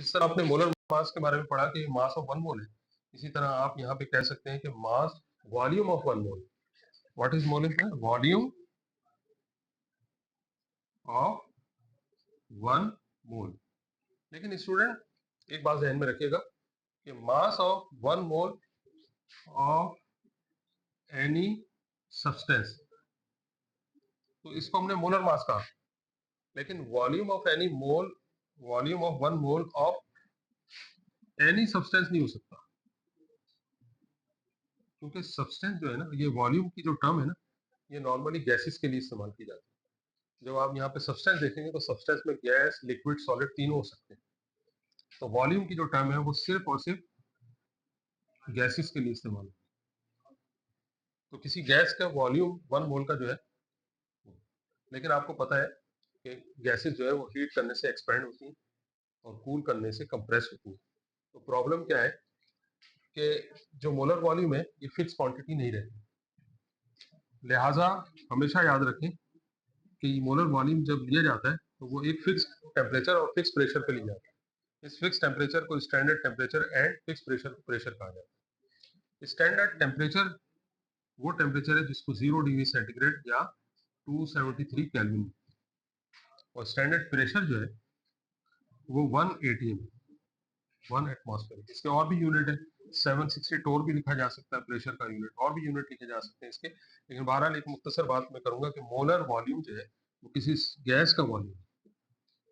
जिस तरह आपने मोलर मास के बारे में पढ़ा कि मास ऑफ 1 मोल है, इसी तरह आप यहाँ पे कह सकते हैं कि mass volume of 1 mole. What is mole in volume of 1 मोल। लेकिन स्टूडेंट एक बात ध्यान में रखिएगा कि mass of 1 mole of any substance, तो इसको हमने मोलर मास कहा, लेकिन volume of any mole, volume of 1 mole of any substance नहीं हो सकता, क्योंकि सब्सटेंस जो है ना, ये वॉल्यूम की जो टर्म है ना, ये नॉर्मली गैसेस के लिए इस्तेमाल की जाती है। जब आप यहाँ पे सब्सटेंस देखेंगे तो सब्सटेंस में गैस, लिक्विड, सॉलिड तीनों हो सकते हैं। तो वॉल्यूम की जो टर्म है वो सिर्फ और सिर्फ गैसेस के लिए इस्तेमाल होती है। तो किसी गैस का वॉल्यूम 1 मोल का जो है, लेकिन आपको पता है कि गैसेस जो है वो हीट करने से एक्सपेंड होती हैं और कूल करने से कंप्रेस होती हैं। तो प्रॉब्लम क्या है कि जो मोलर वॉल्यूम है ये फिक्स क्वांटिटी नहीं रहती, लिहाजा हमेशा याद रखें कि मोलर वॉल्यूम जब लिया जाता है तो वो एक फिक्स टेम्परेचर और फिक्स प्रेशर पे लिया जाता है। इस फिक्स टेम्परेचर को standard temperature and fix pressure कहा जाता है। स्टैंडर्ड टेम्परेचर वो टेम्परेचर है जिसको 0 डिग्री सेंटीग्रेड या 273 केल्विन, और स्टैंडर्ड प्रेशर जो है वो 1 atm, 1 एटमॉस्फेयर। इसके और भी यूनिट है, 760 टोर भी लिखा जा सकता है प्रेशर का यूनिट, और भी यूनिट लिखे जा सकते हैं इसके। लेकिन बहरहाल एक मुख्तसर बात मैं करूंगा कि मोलर वॉल्यूम जो है वो किसी गैस का वॉल्यूम,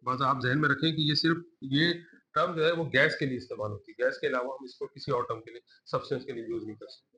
बस आप जहन में रखें कि ये सिर्फ ये टर्म जो है वो गैस के लिए इस्तेमाल होती है, गैस के अलावा हम इसको किसी और टर्म के लिए, सब्सटेंस के लिए यूज नहीं कर सकते।